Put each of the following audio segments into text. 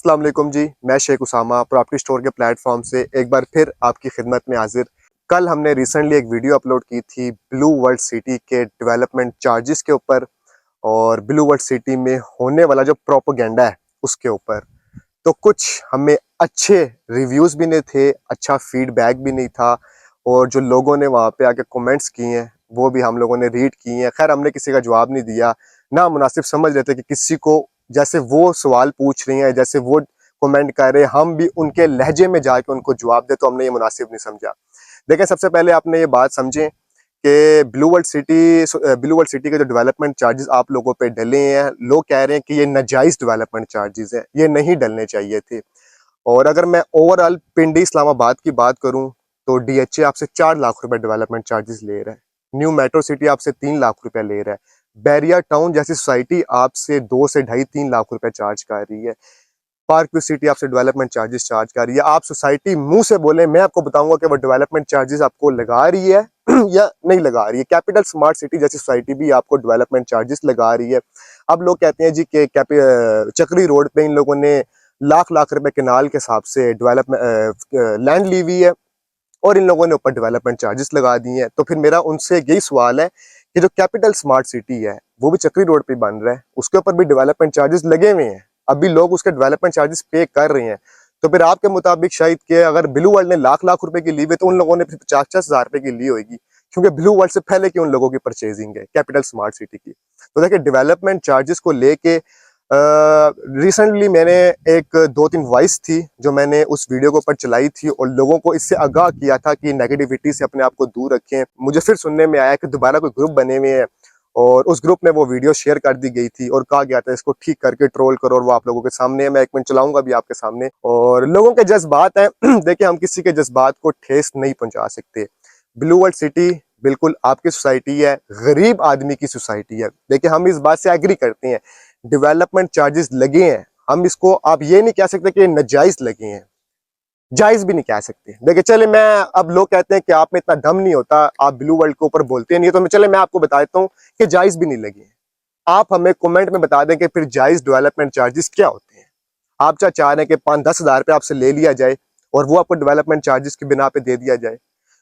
अस्सलाम वालेकुम जी, मैं शेख उसामा प्रॉपर्टी स्टोर के प्लेटफॉर्म से एक बार फिर आपकी खिदमत में हाजिर। कल हमने रिसेंटली एक वीडियो अपलोड की थी ब्लू वर्ल्ड सिटी के डेवलपमेंट चार्जेस के ऊपर और ब्लू वर्ल्ड सिटी में होने वाला जो प्रोपेगेंडा है उसके ऊपर। तो कुछ हमें अच्छे रिव्यूज़ भी नहीं थे, अच्छा फीडबैक भी नहीं था और जो लोगों ने वहाँ पे आके कमेंट्स किए हैं वो भी हम लोगों ने रीड किए हैं। खैर हमने किसी का जवाब नहीं दिया, ना मुनासिब समझ रहे थे कि किसी को जैसे वो सवाल पूछ रही हैं, जैसे वो कमेंट कर रहे हैं, हम भी उनके लहजे में जाके उनको जवाब दे, तो हमने ये मुनासिब नहीं समझा। देखें, सबसे पहले आपने ये बात समझें कि ब्लू वर्ल्ड सिटी के जो डेवलपमेंट चार्जेस आप लोगों पे डले हैं, लोग कह रहे हैं कि ये नाजायज़ डेवलपमेंट चार्जेस हैं, ये नहीं डलने चाहिए थे। और अगर मैं ओवरऑल पिंडी इस्लामाबाद की बात करूं तो डीएचए आपसे 4 लाख रुपए डेवलपमेंट चार्जेस ले रहा है, न्यू मेट्रो सिटी आपसे 3 लाख रुपए ले रहा है, बैरिया टाउन जैसी सोसाइटी आपसे 2 से ढाई 3 लाख रुपए चार्ज कर रही है, पार्क व्यू सिटी आपसे डेवलपमेंट चार्जेस चार्ज कर रही है। आप सोसाइटी मुंह से बोले, मैं आपको बताऊंगा कि वो डेवलपमेंट चार्जेस आपको लगा रही है या नहीं लगा रही है। कैपिटल स्मार्ट सिटी जैसी सोसाइटी भी आपको डेवलपमेंट चार्जेस लगा रही है। अब लोग कहते हैं जी कि चक्री रोड पे इन लोगों ने लाख लाख रुपए केनाल के हिसाब से डेवलपमेंट लैंड ली हुई है और इन लोगों ने ऊपर डेवलपमेंट चार्जेस लगा दिए हैं। तो फिर मेरा उनसे यही सवाल है कि जो कैपिटल स्मार्ट सिटी है वो भी चक्री रोड पे बन रहा है, उसके ऊपर भी डेवलपमेंट चार्जेस लगे हुए हैं, अभी लोग उसके डेवलपमेंट चार्जेस पे कर रहे हैं। तो फिर आपके मुताबिक शायद कि अगर ब्लू वर्ल्ड ने लाख लाख रुपए की ली हुई तो उन लोगों ने फिर 50-50 हज़ार रुपए की ली होगी, क्योंकि ब्लू वर्ल्ड से पहले की उन लोगों की परचेजिंग है कैपिटल स्मार्ट सिटी की। तो देखिए, डेवलपमेंट चार्जेस को लेके रिसेंटली मैंने एक 2-3 वॉइस थी जो मैंने उस वीडियो के ऊपर चलाई थी और लोगों को इससे आगाह किया था कि नेगेटिविटी से अपने आप को दूर रखें। मुझे फिर सुनने में आया कि दोबारा कोई ग्रुप बने हुए हैं और उस ग्रुप में वो वीडियो शेयर कर दी गई थी और कहा गया था इसको ठीक करके ट्रोल करो, और वो आप लोगों के सामने है। मैं 1 मिनट चलाऊंगा भी आपके सामने। और लोगों के जज्बात हैं देखिए, हम किसी के जज्बात को ठेस नहीं पहुंचा सकते। ब्लू वर्ल्ड सिटी बिल्कुल आपकी सोसाइटी है, गरीब आदमी की सोसाइटी है। देखिए, हम इस बात से एग्री करते हैं, डेवलपमेंट चार्जेस लगे हैं, हम इसको आप ये नहीं कह सकते कि नाजायज लगे हैं, जायज भी नहीं कह सकते। देखिए चले, मैं अब लोग कहते हैं कि आप में इतना दम नहीं होता, आप ब्लू वर्ल्ड के ऊपर बोलते नहीं, तो मैं आपको बता देता हूँ कि जायज भी नहीं लगे हैं। आप हमें कमेंट में बता दें कि फिर जायज डेवलपमेंट चार्जेस क्या होते हैं। आप चाह रहे हैं कि 5-10 हज़ार रुपये आपसे ले लिया जाए और वो आपको डेवलपमेंट चार्जेस की बिना पे दे दिया जाए,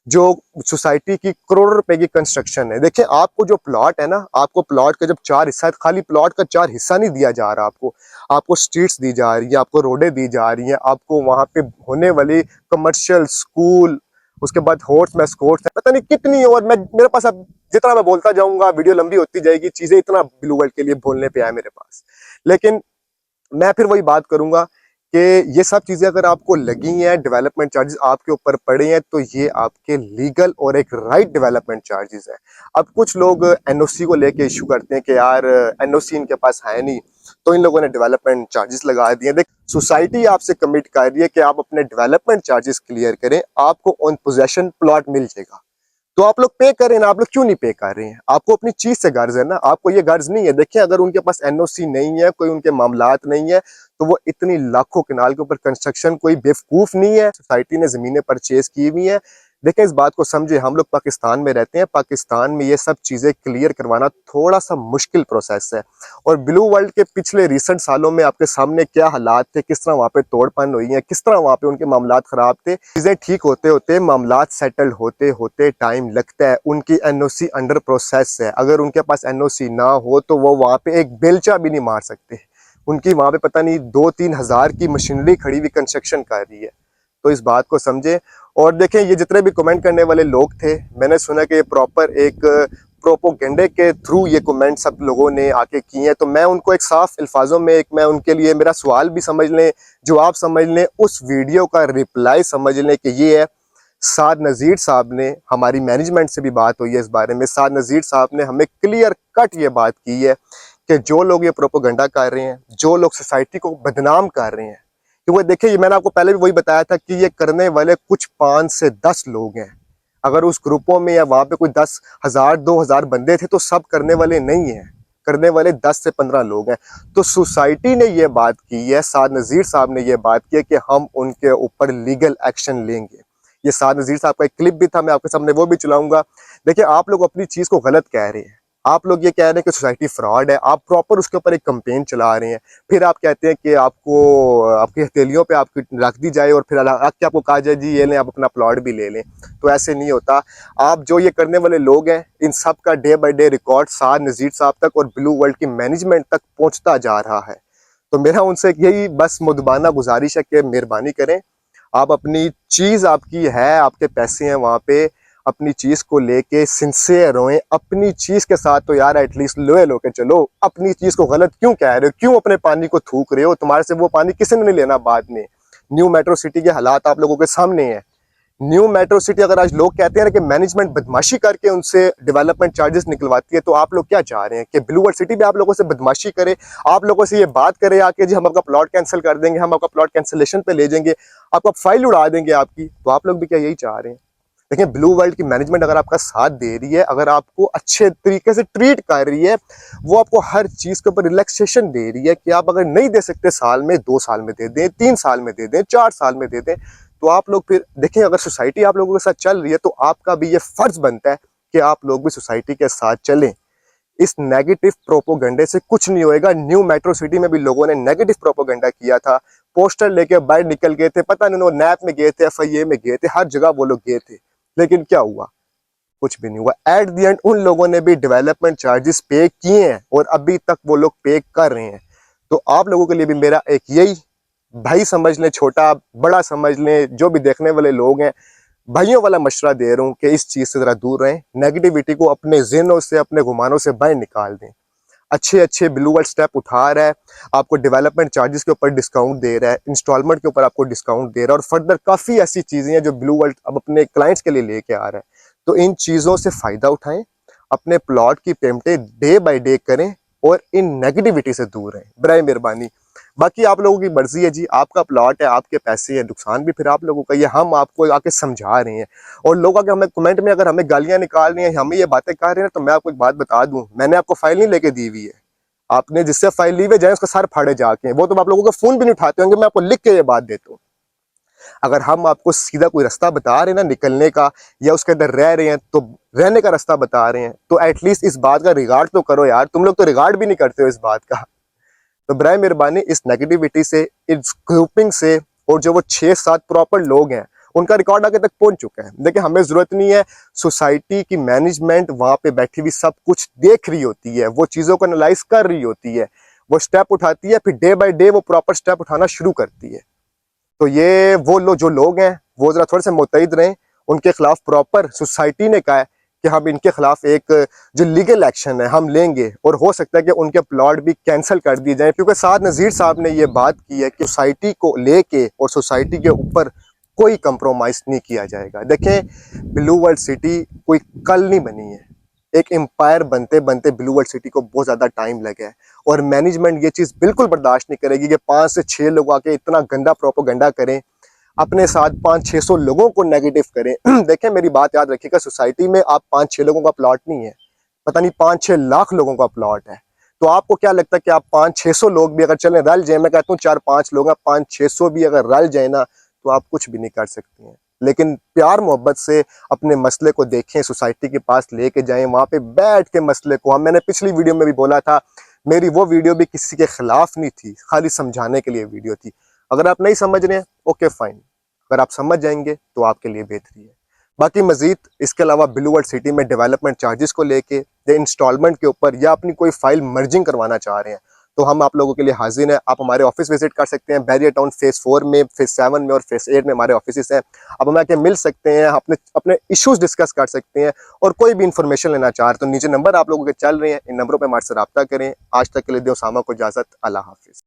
जो सोसाइटी की करोड़ों रुपए की कंस्ट्रक्शन है। देखिए, आपको जो प्लॉट है ना, आपको प्लॉट का जब 4 हिस्सा है, खाली प्लॉट का 4 हिस्सा नहीं दिया जा रहा आपको, आपको स्ट्रीट्स दी जा रही है, आपको रोडें दी जा रही हैं, आपको वहां पे होने वाली कमर्शियल स्कूल, उसके बाद हॉर्स मैस कोर्स है, पता नहीं कितनी। और मैं मेरे पास अब जितना मैं बोलता जाऊंगा वीडियो लंबी होती जाएगी, चीजें इतना ब्लू वर्ल्ड के लिए बोलने पे है मेरे पास। लेकिन मैं फिर वही बात करूंगा कि ये सब चीजें अगर आपको लगी हैं, डेवलपमेंट चार्जेस आपके ऊपर पड़े हैं, तो ये आपके लीगल और एक राइट डेवलपमेंट चार्जेस है। अब कुछ लोग एनओसी को लेके इशू करते हैं कि यार एनओसी इनके पास है नहीं, तो इन लोगों ने डेवलपमेंट चार्जेस लगा दिए। देख, सोसाइटी आपसे कमिट कर रही है कि आप अपने डेवलपमेंट चार्जेस क्लियर करें, आपको ऑन पोजेशन प्लॉट मिल जाएगा। तो आप लोग पे करें ना, आप लोग क्यों नहीं पे कर रहे हैं? आपको अपनी चीज से गर्ज है ना, आपको ये गर्ज नहीं है। देखिए, अगर उनके पास एनओसी नहीं है, कोई उनके मामलात नहीं है, तो वो इतनी लाखों किनाल के ऊपर कंस्ट्रक्शन कोई बेवकूफ नहीं है। सोसाइटी ने जमीनें परचेज की हुई है। देखिए, इस बात को समझे, हम लोग पाकिस्तान में रहते हैं, पाकिस्तान में ये सब चीजें क्लियर करवाना थोड़ा सा मुश्किल प्रोसेस है। और ब्लू वर्ल्ड के पिछले रिसेंट सालों में आपके सामने क्या हालात थे, किस तरह वहां पे तोड़पन हुई है, किस तरह वहां पे उनके मामलात खराब थे। चीजें ठीक होते होते, मामलात सेटल होते होते टाइम लगता है। उनकी एनओसी अंडर प्रोसेस है, अगर उनके पास एनओसी ना हो तो वो वहां पे एक बेलचा भी नहीं मार सकते। उनकी वहां पे पता नहीं 2-3 हज़ार की मशीनरी खड़ी हुई कंस्ट्रक्शन कर रही है। तो इस बात को समझे। और देखें, ये जितने भी कमेंट करने वाले लोग थे, मैंने सुना कि ये प्रॉपर एक प्रोपोगेंडे के थ्रू ये कमेंट सब लोगों ने आके किए हैं। तो मैं उनको एक साफ अल्फाजों में, एक मैं उनके लिए मेरा सवाल भी समझ लें, जवाब समझ लें, उस वीडियो का रिप्लाई समझ लें कि ये है। साद नज़ीर साहब ने, हमारी मैनेजमेंट से भी बात हुई है इस बारे में, साद नज़ीर साहब ने हमें क्लियर कट ये बात की है कि जो लोग ये प्रोपोगंडा कर रहे हैं, जो लोग सोसाइटी को बदनाम कर रहे हैं, क्योंकि देखिए, मैंने आपको पहले भी वही बताया था कि ये करने वाले कुछ 5 से 10 लोग हैं। अगर उस ग्रुपों में या वहां पे कोई 10,000 2,000 बंदे थे तो सब करने वाले नहीं हैं, करने वाले 10 से 15 लोग हैं। तो सोसाइटी ने ये बात की है, साद नज़ीर साहब ने ये बात की है कि हम उनके ऊपर लीगल एक्शन लेंगे। ये साद नज़ीर साहब का एक क्लिप भी था, मैं आपके सामने वो भी चलाऊंगा। देखिए, आप लोग अपनी चीज को गलत कह रहे हैं, आप लोग ये कह रहे हैं कि सोसाइटी फ्रॉड है, आप प्रॉपर उसके ऊपर एक कंपेन चला रहे हैं, फिर आप कहते हैं कि आपको आपकी हथेलियों पे आपकी रख दी जाए और फिर आके आपको कहा जाए जी ये लें आप अपना प्लॉट भी ले लें। तो ऐसे नहीं होता। आप जो ये करने वाले लोग हैं, इन सब का डे बाय डे रिकॉर्ड सार नज़ीर साहब तक और ब्लू वर्ल्ड की मैनेजमेंट तक पहुँचता जा रहा है। तो मेरा उनसे यही बस मुदबाना गुजारिश है कि मेहरबानी करें, आप अपनी चीज़ आपकी है, आपके पैसे हैं वहाँ पे, अपनी चीज़ को लेके सिंसियर होएं। अपनी चीज़ के साथ तो यार एटलीस्ट लोहे के चलो। अपनी चीज़ को गलत क्यों कह रहे हो, क्यों अपने पानी को थूक रहे हो? तुम्हारे से वो पानी किसी ने नहीं लेना बाद में। न्यू मेट्रो सिटी के हालात आप लोगों के सामने हैं। न्यू मेट्रो सिटी अगर आज लोग कहते हैं ना कि मैनेजमेंट बदमाशी करके उनसे डेवलपमेंट चार्जेस निकलवाती है, तो आप लोग क्या चाह रहे हैं कि ब्लू वर्ल्ड सिटी भी आप लोगों से बदमाशी करे, आप लोगों से ये बात करे आके जी हम आपका प्लॉट कैंसिल कर देंगे, हम आपका प्लॉट कैंसिलेशन पे ले जाएंगे, आपका फाइल उड़ा देंगे आपकी? तो आप लोग भी क्या यही चाह रहे हैं? देखिए, ब्लू वर्ल्ड की मैनेजमेंट अगर आपका साथ दे रही है, अगर आपको अच्छे तरीके से ट्रीट कर रही है, वो आपको हर चीज़ के ऊपर रिलैक्सेशन दे रही है कि आप अगर नहीं दे सकते साल में, 2 साल में दे दें, 3 साल में दे दें, 4 साल में दे दें, तो आप लोग फिर देखें, अगर सोसाइटी आप लोगों के साथ चल रही है तो आपका भी ये फर्ज बनता है कि आप लोग भी सोसाइटी के साथ चलें। इस नेगेटिव प्रोपोगंडे से कुछ नहीं होएगा। न्यू मेट्रो सिटी में भी लोगों ने नेगेटिव प्रोपोगंडा किया था, पोस्टर लेके बाहर निकल गए थे, पता नहीं वो नैप में गए थे, FIA में गए थे, हर जगह वो लोग गए थे, लेकिन क्या हुआ? कुछ भी नहीं हुआ। एट द एंड उन लोगों ने भी डेवलपमेंट चार्जेस पे किए हैं और अभी तक वो लोग पे कर रहे हैं। तो आप लोगों के लिए भी मेरा एक यही, भाई समझ लें, छोटा बड़ा समझ लें, जो भी देखने वाले लोग हैं, भाइयों वाला मशवरा दे रहा हूँ कि इस चीज़ से ज़रा दूर रहें। नेगेटिविटी को अपने ज़हनों से, अपने गुमानों से बाहर निकाल दें। अच्छे अच्छे ब्लू वर्ल्ड स्टेप उठा रहा है, आपको डेवलपमेंट चार्जेस के ऊपर डिस्काउंट दे रहा है, इंस्टॉलमेंट के ऊपर आपको डिस्काउंट दे रहा है, और फर्दर काफ़ी ऐसी चीज़ें हैं जो ब्लू वर्ल्ड अब अपने क्लाइंट्स के लिए लेके आ रहा है। तो इन चीज़ों से फ़ायदा उठाएं, अपने प्लॉट की पेमेंटें डे बाय डे करें और इन नेगेटिविटी से दूर रहें, बराए मेहरबानी। बाकी आप लोगों की मर्जी है जी, आपका प्लॉट है, आपके पैसे हैं, नुकसान भी फिर आप लोगों का। ये हम आपको आके समझा रहे हैं, और लोग अगर हमें कमेंट में अगर हमें गालियां निकाल रही हैं, हमें ये बातें कर रहे हैं, तो मैं आपको एक बात बता दूं, मैंने आपको फाइल नहीं लेके दी हुई है। आपने जिससे फाइल ली हुई जाए उसका सर फाड़े जाके, वो तो आप लोगों का फोन भी नहीं उठाते होंगे। मैं आपको लिख के ये बात देता हूँ। अगर हम आपको सीधा कोई रास्ता बता रहे हैं ना निकलने का, या उसके अंदर रह रहे हैं तो रहने का रास्ता बता रहे हैं, तो एटलीस्ट इस बात का रिगार्ड तो करो यार। तुम लोग तो रिगार्ड भी नहीं करते हो इस बात का। तो बराए मेहरबानी इस नेगेटिविटी से, इस ग्रुपिंग से, और जो वो 6-7 प्रॉपर लोग हैं उनका रिकॉर्ड आगे तक पहुंच चुका है। देखिए, हमें जरूरत नहीं है, सोसाइटी की मैनेजमेंट वहां पे बैठी हुई सब कुछ देख रही होती है, वो चीजों को एनालाइज कर रही होती है, वो स्टेप उठाती है, फिर डे बाय डे वो प्रॉपर स्टेप उठाना शुरू करती है। तो ये वो जो लोग हैं वो जरा थोड़े से मुतैद रहें, उनके खिलाफ प्रॉपर सोसाइटी ने कहा है कि हम इनके खिलाफ एक जो लीगल एक्शन है हम लेंगे, और हो सकता है कि उनके प्लॉट भी कैंसिल कर दिए जाएं, क्योंकि साथ नज़ीर साहब ने ये बात की है कि सोसाइटी को लेके और सोसाइटी के ऊपर कोई कंप्रोमाइज़ नहीं किया जाएगा। देखें, ब्लू वर्ल्ड सिटी कोई कल नहीं बनी है, एक एम्पायर बनते बनते ब्लू वर्ल्ड सिटी को बहुत ज़्यादा टाइम लगा है, और मैनेजमेंट ये चीज़ बिल्कुल बर्दाश्त नहीं करेगी कि 5 से 6 लोग आके इतना गंदा प्रोपोगंडा करें, अपने साथ 500-600 लोगों को नेगेटिव करें। देखें, मेरी बात याद रखिएगा, सोसाइटी में आप 5-6 लोगों का प्लॉट नहीं है, पता नहीं 5-6 लाख लोगों का प्लॉट है। तो आपको क्या लगता है कि आप 500-600 लोग भी अगर चलें रल जाए, मैं कहता हूँ 4-5 लोग, 500-600 भी अगर रल जाए ना, तो आप कुछ भी नहीं कर सकते हैं। लेकिन प्यार मोहब्बत से अपने मसले को देखें, सोसाइटी के पास लेके जाएं, वहाँ पे बैठ के मसले को, हम, मैंने पिछली वीडियो में भी बोला था, मेरी वो वीडियो भी किसी के खिलाफ नहीं थी, खाली समझाने के लिए वीडियो थी। अगर आप नहीं समझ रहे हैं, ओके फाइन, अगर आप समझ जाएंगे तो आपके लिए बेहतरी है। बाकी मजीद इसके अलावा ब्लू वर्ल्ड सिटी में डेवलपमेंट चार्जेस को लेके, या इंस्टॉलमेंट के ऊपर, या अपनी कोई फाइल मर्जिंग करवाना चाह रहे हैं, तो हम आप लोगों के लिए हाजिर हैं। आप हमारे ऑफिस विजिट कर सकते हैं, बैरियर टाउन फेज़ 4 में, फेज़ 7 में और फेज़ 8 में हमारे ऑफिस हैं। आप हमें आके मिल सकते हैं, अपने अपने इश्यूज डिस्कस कर सकते हैं, और कोई भी इंफॉर्मेशन लेना चाह रहे तो नीचे नंबर आप लोगों के चल रहे हैं, इन नंबरों पर हमारे से रब्ता करें। आज तक के लिए दो सामा को इजाज़त, अल्लाह हाफिज़।